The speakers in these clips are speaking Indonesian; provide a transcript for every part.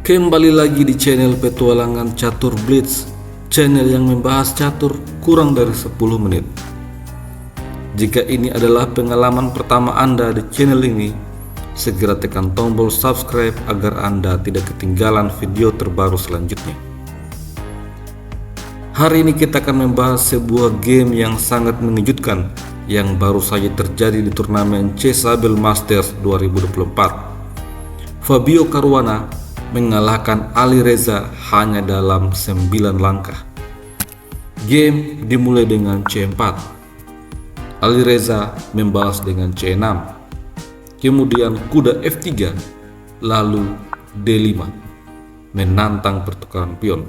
Kembali lagi di channel Petualangan Catur Blitz, channel yang membahas catur kurang dari 10 menit. Jika ini adalah pengalaman pertama Anda di channel ini, segera tekan tombol subscribe agar Anda tidak ketinggalan video terbaru selanjutnya. Hari ini kita akan membahas sebuah game yang sangat mengejutkan yang baru saja terjadi di turnamen Chessable Masters 2024. Fabio Caruana mengalahkan Ali Reza hanya dalam 9 langkah. Game dimulai dengan C4. Ali Reza membalas dengan C6. Kemudian kuda F3, lalu D5, menantang pertukaran pion.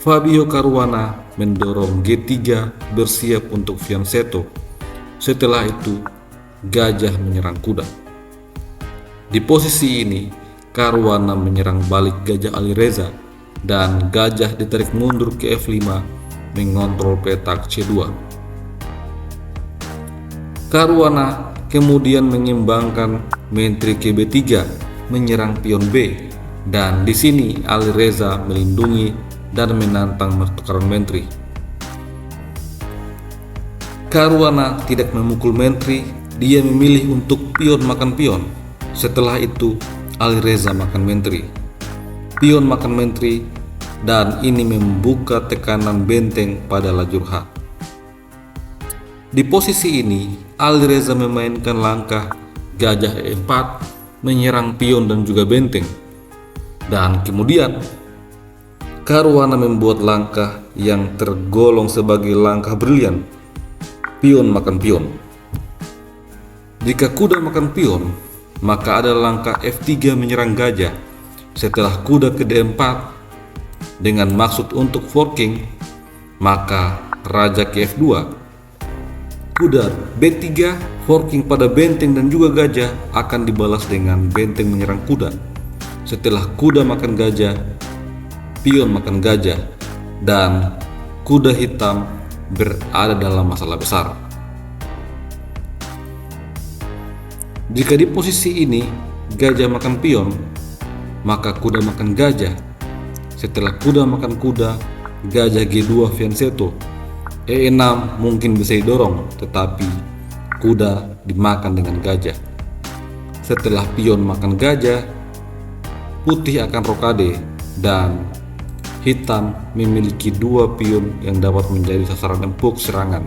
Fabio Caruana mendorong G3 bersiap untuk fianchetto. Setelah itu, gajah menyerang kuda. Di posisi ini, Caruana menyerang balik gajah Ali Reza dan gajah ditarik mundur ke F5 mengontrol petak C2. Caruana kemudian mengimbangkan menteri ke B3 menyerang pion B, dan di sini Ali Reza melindungi dan menantang pertukaran menteri. Caruana tidak memukul menteri, dia memilih untuk pion makan pion. Setelah itu Ali Reza makan menteri, pion makan menteri, dan ini membuka tekanan benteng pada lajur H. Di posisi ini, Ali Reza memainkan langkah gajah E4 menyerang pion dan juga benteng. Dan kemudian, Caruana membuat langkah yang tergolong sebagai langkah brilian, pion makan pion. Jika kuda makan pion, maka ada langkah F3 menyerang gajah. Setelah kuda ke D4 dengan maksud untuk forking, maka raja ke F2. Kuda B3 forking pada benteng dan juga gajah akan dibalas dengan benteng menyerang kuda. Setelah kuda makan gajah, pion makan gajah, dan kuda hitam berada dalam masalah besar. Jika di posisi ini gajah makan pion, maka kuda makan gajah. Setelah kuda makan kuda, gajah G2 fianchetto. E6 mungkin bisa didorong, tetapi kuda dimakan dengan gajah. Setelah pion makan gajah, putih akan rokade dan hitam memiliki 2 pion yang dapat menjadi sasaran empuk serangan.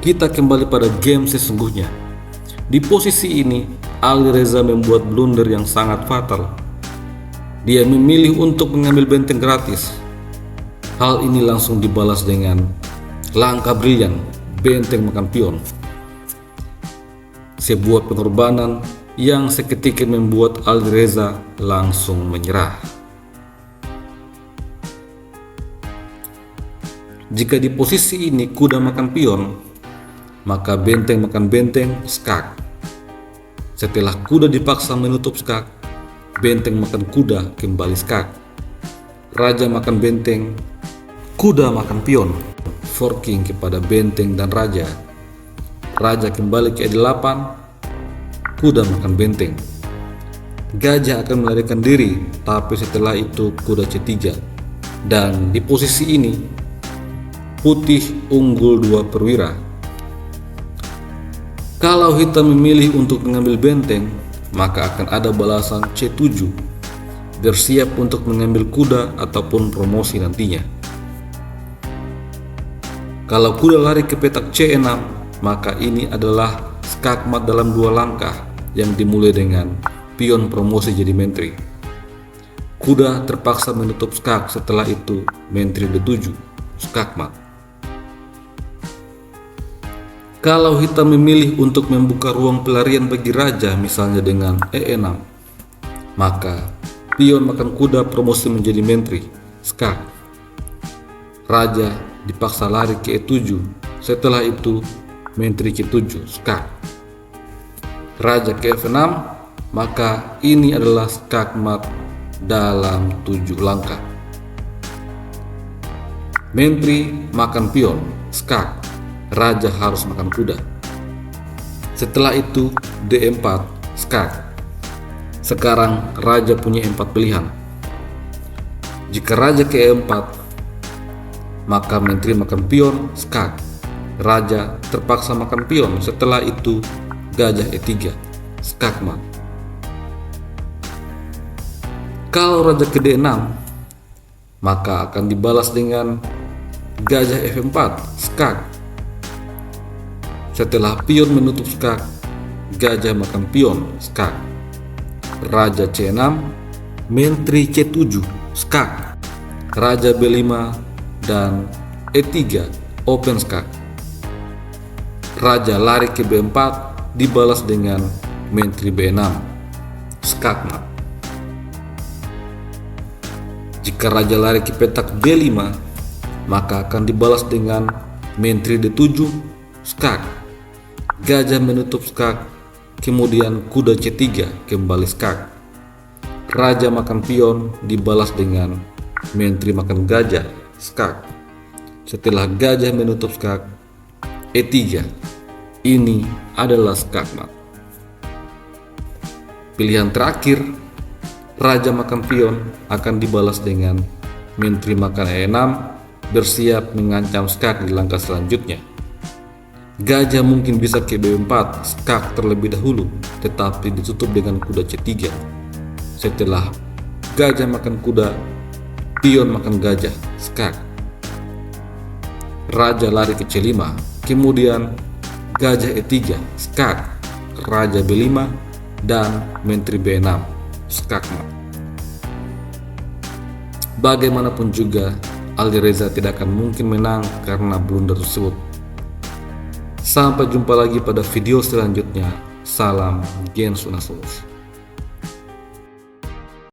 Kita kembali pada game sesungguhnya. Di posisi ini, Ali Reza membuat blunder yang sangat fatal. Dia memilih untuk mengambil benteng gratis. Hal ini langsung dibalas dengan langkah brilian, benteng makan pion. Sebuah pengorbanan yang seketika membuat Ali Reza langsung menyerah. Jika di posisi ini kuda makan pion, maka benteng makan benteng, skak. Setelah kuda dipaksa menutup skak, benteng makan kuda kembali skak. Raja makan benteng, kuda makan pion, forking kepada benteng dan raja. Raja kembali ke E8, kuda makan benteng. Gajah akan melarikan diri, tapi setelah itu kuda C3. Dan di posisi ini, putih unggul 2 perwira. Kalau hitam memilih untuk mengambil benteng, maka akan ada balasan C7, bersiap untuk mengambil kuda ataupun promosi nantinya. Kalau kuda lari ke petak C6, maka ini adalah skakmat dalam 2 langkah yang dimulai dengan pion promosi jadi menteri. Kuda terpaksa menutup skak, setelah itu menteri D7, skakmat. Kalau hitam memilih untuk membuka ruang pelarian bagi raja, misalnya dengan E6, maka pion makan kuda promosi menjadi menteri, skak. Raja dipaksa lari ke E7, setelah itu menteri ke7, skak. Raja ke F6, maka ini adalah skakmat dalam 7 langkah. Menteri makan pion, skak. Raja harus makan kuda. Setelah itu D4 skak. Sekarang raja punya 4 pilihan. Jika raja ke E4, maka menteri makan pion skak. Raja terpaksa makan pion. Setelah itu gajah E3 skakmat. Kalau raja ke D6, maka akan dibalas dengan gajah F4 skak. Setelah pion menutup skak, gajah makan pion skak. Raja C6, menteri C7 skak. Raja B5 dan E3 open skak. Raja lari ke B4 dibalas dengan menteri B6 skakmat. Jika raja lari ke petak B5, maka akan dibalas dengan menteri D7 skak. Gajah menutup skak, kemudian kuda C3 kembali skak. Raja makan pion dibalas dengan menteri makan gajah skak. Setelah gajah menutup skak, E3. Ini adalah skakmat. Pilihan terakhir, raja makan pion akan dibalas dengan menteri makan E6 bersiap mengancam skak di langkah selanjutnya. Gajah mungkin bisa ke B4 skak terlebih dahulu, tetapi ditutup dengan kuda C3. Setelah gajah makan kuda, pion makan gajah skak. Raja lari ke C5, kemudian gajah E3 skak, raja B5 dan menteri B6 skakmat. Bagaimanapun juga, Alireza tidak akan mungkin menang karena blunder tersebut. Sampai jumpa lagi pada video selanjutnya. Salam Gens Unasus.